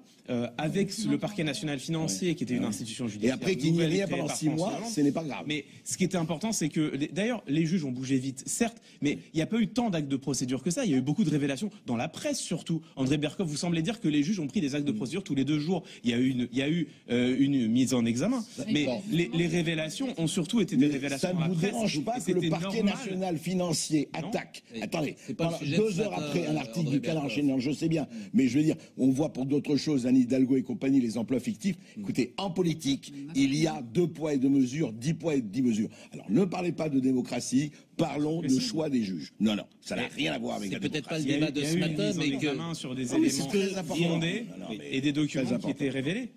avec le parquet national financier, qui était une institution judiciaire. Et après qu'il n'y ait rien pendant 6 mois, ce n'est pas grave. Mais ce qui était important, c'est que, d'ailleurs, les juges ont bougé vite, certes, mais il n'y a pas eu tant d'actes de procédure que ça. Il y a eu beaucoup de révélations, dans la presse surtout. André Berkoff, vous semblez dire que les juges ont pris des actes de procédure tous les 2 jours. Il y a eu une mise en examen. Mais les révélations ont surtout été des révélations dans la presse. Ça ne vous dérange pas que le parquet national financier attaque. Attendez, 2 heures après un article du Canard enchaînant, je sais bien, mais je veux dire, on voit pour d'autres choses, Anne Hidalgo et compagnie, les emplois fictifs. Écoutez, en politique, il y a 2 poids et 2 mesures, 10 poids et 10 mesures. Alors ne parlez pas de démocratie, parlons de choix des juges. Non, ça n'a rien à voir avec la peut-être démocratie. pas le débat de ce matin, mais que sur des éléments fondés et des documents qui étaient révélés.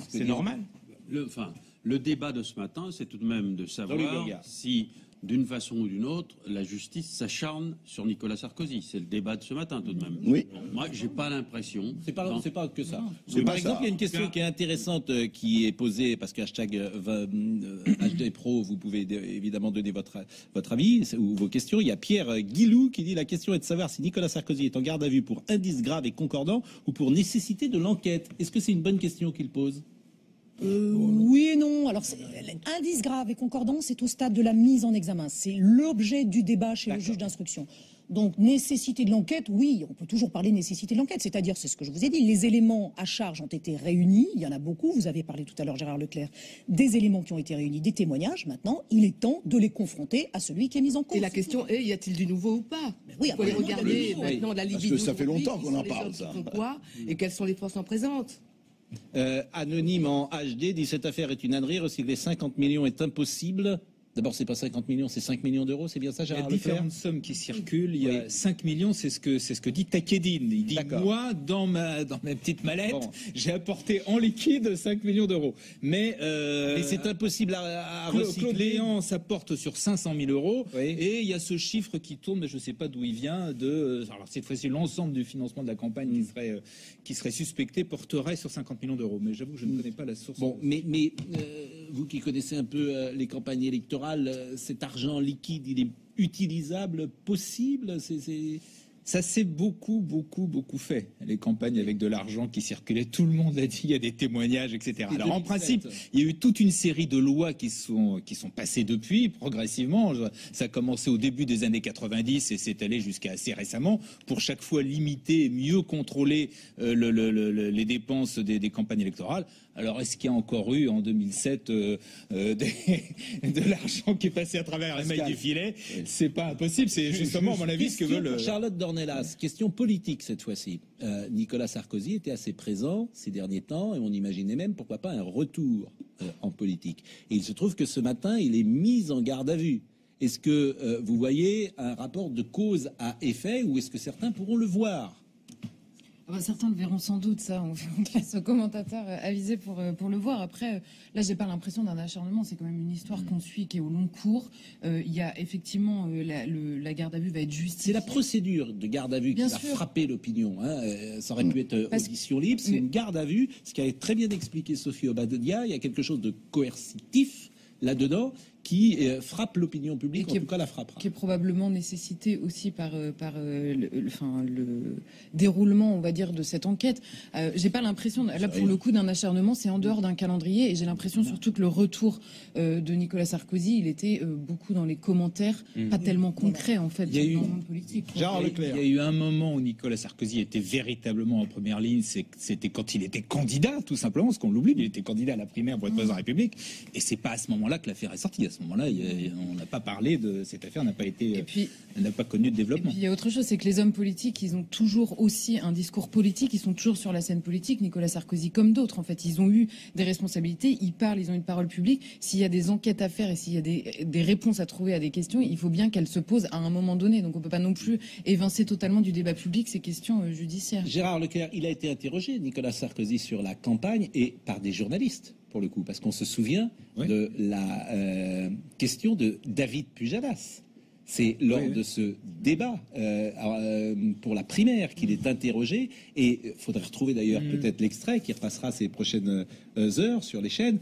C'est normal. Le débat de ce matin, c'est tout de même de savoir si, d'une façon ou d'une autre, la justice s'acharne sur Nicolas Sarkozy. C'est le débat de ce matin, tout de même. Oui. Moi, j'ai pas l'impression. C'est pas que ça. Par exemple, il y a une question qui est intéressante qui est posée parce que #HD Pro, vous pouvez évidemment donner votre avis ou vos questions. Il y a Pierre Guilou qui dit: la question est de savoir si Nicolas Sarkozy est en garde à vue pour indice grave et concordant ou pour nécessité de l'enquête. Est-ce que c'est une bonne question qu'il pose? Oui et non. Alors, indice grave et concordant, c'est au stade de la mise en examen. C'est l'objet du débat chez le juge d'instruction. Donc, nécessité de l'enquête, oui, on peut toujours parler de nécessité de l'enquête. C'est-à-dire, c'est ce que je vous ai dit, les éléments à charge ont été réunis. Il y en a beaucoup. Vous avez parlé tout à l'heure, Gérard Leclerc, des éléments qui ont été réunis, des témoignages. Maintenant, il est temps de les confronter à celui qui est mis en cause. Et la question est, y a-t-il du nouveau ou pas? Oui, il faut les regarder maintenant, la Libye. Parce que ça fait longtemps qu'on en parle, ça. Quoi, et quelles sont les forces en présence? Anonyme en HD dit: cette affaire est une ânerie, recycler 50 millions est impossible. D'abord, c'est pas 50 millions, c'est 5 millions d'euros, c'est bien ça, Il y a Gérard Leclerc? différentes sommes qui circulent. Il y a 5 millions, c'est ce que dit Takedine. Il dit, moi, dans ma petite mallette, j'ai apporté en liquide 5 millions d'euros. Mais c'est impossible à Claude recycler. Léon, ça porte sur 500 000 euros. Oui. Et il y a ce chiffre qui tourne, mais je ne sais pas d'où il vient, alors cette fois-ci, l'ensemble du financement de la campagne qui serait suspecté porterait sur 50 millions d'euros. Mais j'avoue que je ne connais pas la source. Bon, mais vous qui connaissez un peu les campagnes électorales, cet argent liquide, il est utilisable, possible? Ça s'est beaucoup fait, les campagnes avec de l'argent qui circulait. Tout le monde l'a dit, il y a des témoignages, etc. Et Alors 2007. en principe, il y a eu toute une série de lois qui sont passées depuis, progressivement. Ça a commencé au début des années 90 et s'est allé jusqu'à assez récemment, pour chaque fois limiter et mieux contrôler les dépenses des campagnes électorales. Alors est-ce qu'il y a encore eu en 2007 de l'argent qui est passé à travers les mailles du filet? C'est pas impossible, c'est justement à mon avis ce que veulent... Charlotte Dornelas, question politique cette fois-ci. Nicolas Sarkozy était assez présent ces derniers temps et on imaginait même pourquoi pas un retour en politique. Et il se trouve que ce matin, il est mis en garde à vue. Est-ce que vous voyez un rapport de cause à effet ou est-ce que certains pourront le voir? Certains le verront sans doute, ça. On laisse aux commentateurs avisés pour le voir. Après, là, j'ai pas l'impression d'un acharnement. C'est quand même une histoire qu'on suit, qui est au long cours. Il y a effectivement la garde à vue va être justifiée. C'est la procédure de garde à vue qui va frapper l'opinion. Ça aurait pu être audition libre. C'est une garde à vue. Ce qui a très bien expliqué Sophie Obadia, il y a quelque chose de coercitif là-dedans qui frappe l'opinion publique, en tout cas la frappera. Qui est probablement nécessité aussi par le déroulement, on va dire, de cette enquête. J'ai pas l'impression, là pour le coup, d'un acharnement, c'est en dehors d'un calendrier, et j'ai l'impression surtout que le retour de Nicolas Sarkozy, il était beaucoup dans les commentaires, pas tellement concret en fait, il y a eu, dans le monde politique. Il y a eu un moment où Nicolas Sarkozy était véritablement en première ligne, c'était quand il était candidat, tout simplement, parce qu'on l'oublie, il était candidat à la primaire pour être président de la République, et c'est pas à ce moment-là que l'affaire est sortie. À ce moment-là, on n'a pas parlé de cette affaire, n'a pas connu de développement. Et puis il y a autre chose, c'est que les hommes politiques, ils ont toujours aussi un discours politique, ils sont toujours sur la scène politique. Nicolas Sarkozy, comme d'autres, en fait, ils ont eu des responsabilités, ils parlent, ils ont une parole publique. S'il y a des enquêtes à faire et s'il y a des réponses à trouver à des questions, il faut bien qu'elles se posent à un moment donné. Donc on peut pas non plus évincer totalement du débat public ces questions judiciaires. Gérard Leclerc, il a été interrogé, Nicolas Sarkozy, sur la campagne et par des journalistes, pour le coup, parce qu'on se souvient de la question de David Pujadas. C'est lors de ce débat pour la primaire qu'il est interrogé, et il faudrait retrouver d'ailleurs peut-être l'extrait qui repassera ces prochaines heures sur les chaînes.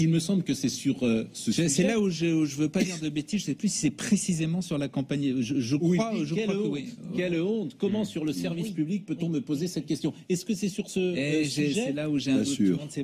Il me semble que c'est sur ce sujet. C'est là où je veux pas dire de bêtises. Je sais plus si c'est précisément sur la campagne. Je crois que oui. Quelle honte. Comment sur le service public peut-on me poser cette question? Est-ce que c'est sur ce sujet? C'est là où j'ai un doute.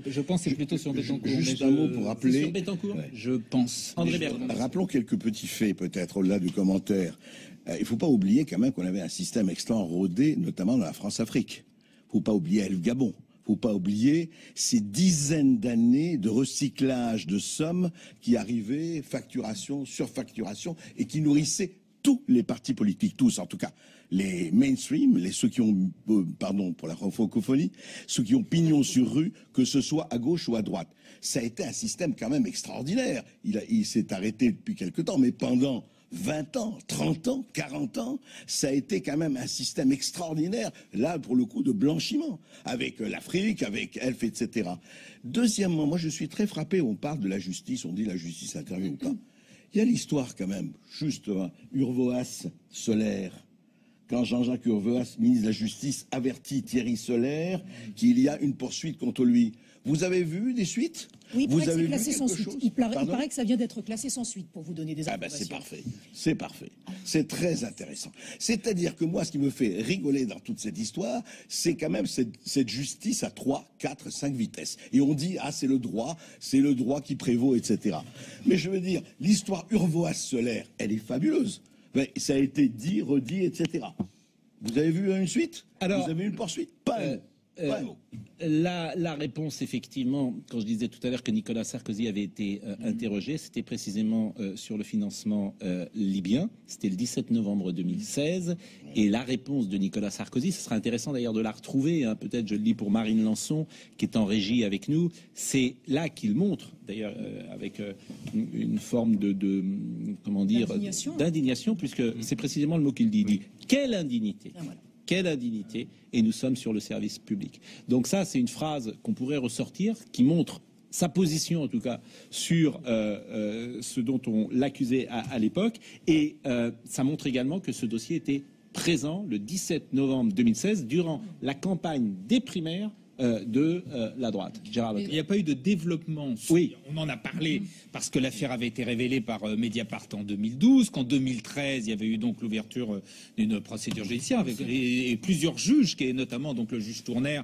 Je pense que c'est plutôt sur Bettencourt. Juste un mot pour rappeler. Sur Bettencourt, je pense. André Bertrand. Rappelons quelques petits faits, peut-être, au-delà du commentaire. Il ne faut pas oublier quand même qu'on avait un système extrêmement rodé, notamment dans la France-Afrique. Il ne faut pas oublier le Gabon. Il ne faut pas oublier ces dizaines d'années de recyclage de sommes qui arrivaient, facturation, surfacturation, et qui nourrissaient tous les partis politiques, tous en tout cas. Les mainstream, ceux qui ont, pardon pour la francophonie, ceux qui ont pignon sur rue, que ce soit à gauche ou à droite. Ça a été un système quand même extraordinaire. Il s'est arrêté depuis quelque temps, mais pendant 20 ans, 30 ans, 40 ans, ça a été quand même un système extraordinaire, là, pour le coup, de blanchiment, avec l'Afrique, avec Elf, etc. Deuxièmement, moi, je suis très frappé, on parle de la justice, on dit la justice intervient ou pas. Il y a l'histoire, quand même, juste, Urvoas, Solaire. Quand Jean-Jacques Urvoas, ministre de la Justice, avertit Thierry Solaire qu'il y a une poursuite contre lui. Vous avez vu des suites? Oui, il paraît que c'est classé sans suite. Il paraît que ça vient d'être classé sans suite, pour vous donner des informations. C'est parfait. C'est parfait. C'est très intéressant. C'est-à-dire que moi, ce qui me fait rigoler dans toute cette histoire, c'est quand même cette justice à 3, 4, 5 vitesses. Et on dit, c'est le droit qui prévaut, etc. Mais je veux dire, l'histoire Urvoas-Solaire, elle est fabuleuse. Mais ça a été dit, redit, etc. Vous avez vu une suite? Vous avez vu une poursuite? Pas un mot. la réponse, effectivement, quand je disais tout à l'heure que Nicolas Sarkozy avait été interrogé, c'était précisément sur le financement libyen. C'était le 17 novembre 2016. Et la réponse de Nicolas Sarkozy, ce sera intéressant d'ailleurs de la retrouver, hein, peut-être je le lis pour Marine Lançon, qui est en régie avec nous. C'est là qu'il montre, d'ailleurs, avec une forme comment dire, d'indignation, puisque c'est précisément le mot qu'il dit. Il dit « Quelle indignité !» Quelle indignité, et nous sommes sur le service public. Donc ça, c'est une phrase qu'on pourrait ressortir, qui montre sa position, en tout cas, sur ce dont on l'accusait à l'époque. Et ça montre également que ce dossier était présent le 17 novembre 2016, durant la campagne des primaires de la droite. Gérard Leclerc. Il n'y a pas eu de développement. Oui. On en a parlé parce que l'affaire avait été révélée par Mediapart en 2012, qu'en 2013, il y avait eu donc l'ouverture d'une procédure judiciaire avec et plusieurs juges, qui est notamment donc le juge Tourner,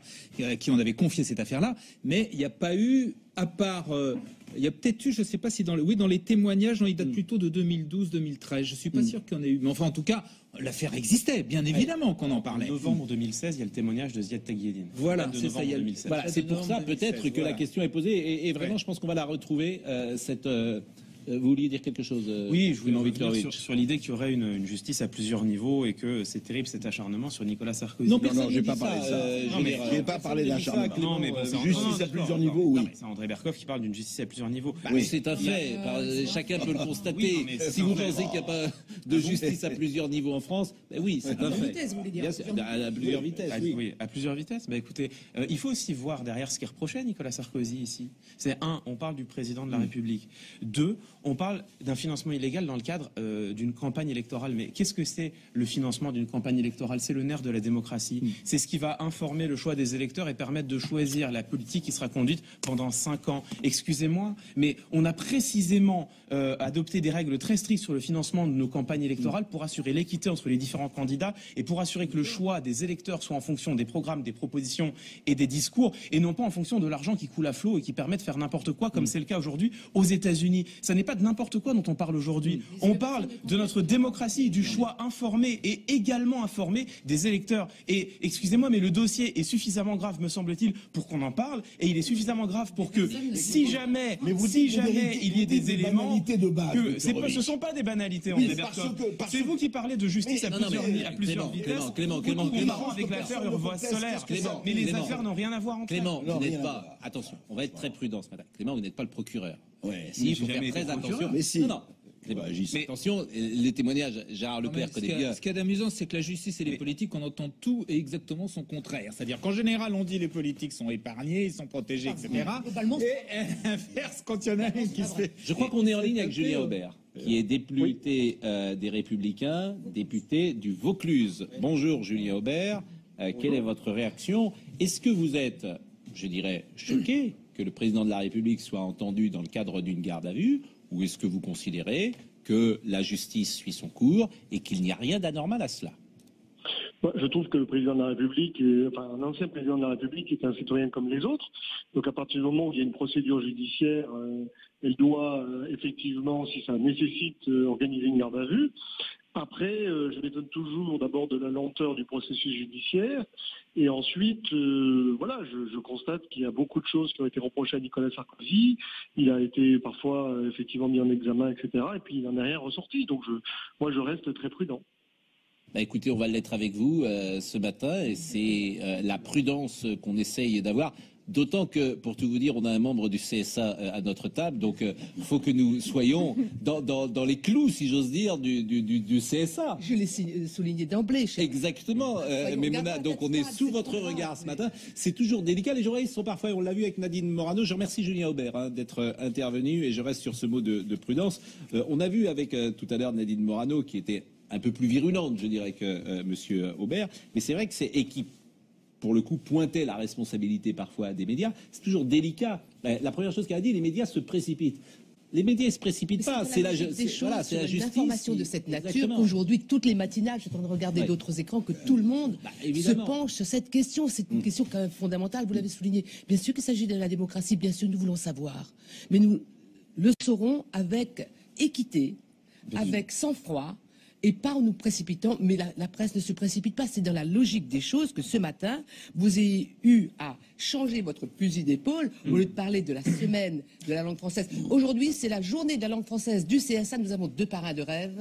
qui en avait confié cette affaire-là. Mais il n'y a pas eu, à part... il y a peut-être eu, je ne sais pas si dans les témoignages, ils datent plutôt de 2012-2013. Je ne suis pas sûr qu'il y en ait eu. Mais enfin, en tout cas, l'affaire existait, bien évidemment qu'on en parlait. En novembre 2016, il y a le témoignage de Ziad Taguieddine. Voilà, c'est ça. Voilà, c'est pour ça peut-être que la question est posée. Et vraiment, je pense qu'on va la retrouver, cette... vous vouliez dire quelque chose? Oui, je voulais revenir sur l'idée qu'il y aurait une justice à plusieurs niveaux et que c'est terrible cet acharnement sur Nicolas Sarkozy. Non, je n'ai pas parlé de ça. Je n'ai pas parlé d'acharnement. Non, mais justice à plusieurs niveaux, oui. C'est André Berkoff qui parle d'une justice à plusieurs niveaux. Oui, c'est un fait. Chacun peut le constater. Si vous pensez qu'il n'y a pas de justice à plusieurs niveaux en France, oui, c'est un fait. Bien sûr, à plusieurs vitesses. Oui, à plusieurs vitesses. Écoutez, il faut aussi voir derrière ce qui reprochait Nicolas Sarkozy ici. C'est on parle du président de la République. 2, on parle d'un financement illégal dans le cadre d'une campagne électorale. Mais qu'est-ce que c'est le financement d'une campagne électorale? C'est le nerf de la démocratie. C'est ce qui va informer le choix des électeurs et permettre de choisir la politique qui sera conduite pendant 5 ans. Excusez-moi, mais on a précisément adopté des règles très strictes sur le financement de nos campagnes électorales pour assurer l'équité entre les différents candidats et pour assurer que le choix des électeurs soit en fonction des programmes, des propositions et des discours et non pas en fonction de l'argent qui coule à flot et qui permet de faire n'importe quoi comme c'est le cas aujourd'hui aux États-Unis. Ça n'est pas de n'importe quoi dont on parle aujourd'hui. On parle de notre démocratie, du choix informé et également informé des électeurs. Et excusez-moi, mais le dossier est suffisamment grave, me semble-t-il, pour qu'on en parle. Et il est suffisamment grave pour que, si jamais il y ait des éléments, que ce ne sont pas des banalités, André Berkoff. C'est vous qui parlez de justice à plusieurs vitesses. Clément, avec l'affaire Urvoas Solaire. Mais les affaires n'ont rien à voir entre elles. Clément, vous n'êtes pas. Attention, on va être très prudent ce matin. Clément, vous n'êtes pas le procureur. Ouais, il faut faire très attention. Mais si. Non. Mais attention, les témoignages, Gérard Leclerc connaît bien. Ce qu'il y a d'amusant, c'est que la justice et les politiques, on entend tout et exactement son contraire. C'est-à-dire qu'en général, on dit les politiques sont épargnés, ils sont protégés, etc. Et inverse, quand il y en a un qui se fait... Je crois qu'on est en ligne avec Julien Aubert, qui est député des Républicains, député du Vaucluse. Bonjour Julien Aubert, quelle est votre réaction? Est-ce que vous êtes, je dirais, choqué que le président de la République soit entendu dans le cadre d'une garde à vue? Ou est-ce que vous considérez que la justice suit son cours et qu'il n'y a rien d'anormal à cela? Je trouve que le président de la République, un ancien président de la République est un citoyen comme les autres. Donc à partir du moment où il y a une procédure judiciaire, elle doit effectivement, si ça nécessite, organiser une garde à vue. Après, je m'étonne toujours d'abord de la lenteur du processus judiciaire. Et ensuite, je constate qu'il y a beaucoup de choses qui ont été reprochées à Nicolas Sarkozy. Il a été parfois effectivement mis en examen, etc. Et puis il n'en est rien ressorti. Donc je reste très prudent. Écoutez, on va l'être avec vous ce matin. Et c'est la prudence qu'on essaye d'avoir. D'autant que, pour tout vous dire, on a un membre du CSA à notre table, donc il faut que nous soyons dans les clous, si j'ose dire, du CSA. Je l'ai souligné d'emblée. Exactement, Maimouna, donc on est sous votre regard ce matin. C'est toujours délicat, les journalistes sont parfois, on l'a vu avec Nadine Morano, je remercie Julien Aubert d'être intervenu et je reste sur ce mot de prudence. On a vu avec tout à l'heure Nadine Morano qui était un peu plus virulente, je dirais, que Monsieur Aubert, mais c'est vrai que c'est équipe. Pour le coup, pointait la responsabilité parfois des médias. C'est toujours délicat. La première chose qu'elle a dit, les médias se précipitent. Les médias ne se précipitent pas. C'est la justice. Information de cette nature qu'aujourd'hui, toutes les matinales, je suis en train de regarder d'autres écrans, que tout le monde se penche sur cette question. C'est une question quand même fondamentale, vous l'avez souligné. Bien sûr qu'il s'agit de la démocratie, bien sûr nous voulons savoir. Mais nous le saurons avec équité, avec sang-froid, et pas en nous précipitant. Mais la presse ne se précipite pas. C'est dans la logique des choses que ce matin, vous ayez eu à changer votre fusil d'épaule au lieu de parler de la semaine de la langue française. Aujourd'hui, c'est la journée de la langue française du CSA. Nous avons 2 parrains de rêve,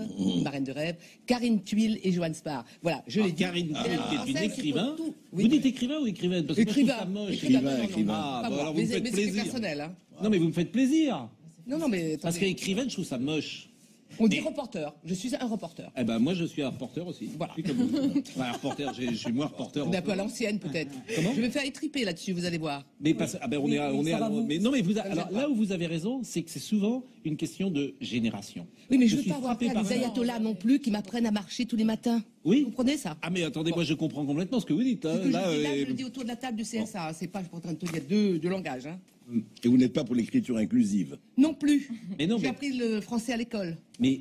marraines de rêve, Karine Thuil et Johan Spar. Voilà, je l'ai dit. Karine Thuil, qui est une écrivain. Oui, Vous dites écrivain ou écrivaine? Parce que moi, je trouve ça moche. Écrivain. Ah, Pas bon, moi. alors vous me faites mais c'est plaisir. personnel. Hein. Non, mais vous me faites plaisir. Non, mais Parce attendez. qu'écrivaine, je trouve ça moche. On dit reporter. Je suis un reporter. Eh ben, moi, je suis un reporter aussi. Voilà. Je suis comme vous. Enfin, un reporter, je suis moins reporter. On est un peu à l'ancienne, peut-être. Comment? Je vais faire étriper là-dessus, vous allez voir. Mais on est mais non, mais alors, là où vous avez raison, c'est que c'est souvent une question de génération. Oui, mais je ne veux suis pas avoir frappé affaire à par des ça. ayatollahs non plus qui m'apprennent à marcher tous les matins. Oui. Vous comprenez ça? Ah, mais attendez, moi, je comprends complètement ce que vous dites. Hein. Ce que Là, je dis là, je le dis autour de la table du CSA. Hein. C'est pas, je suis pas en train de te dire deux langages. Hein. Et vous n'êtes pas pour l'écriture inclusive. Non plus. Mais non, J'ai mais- appris le français à l'école. mais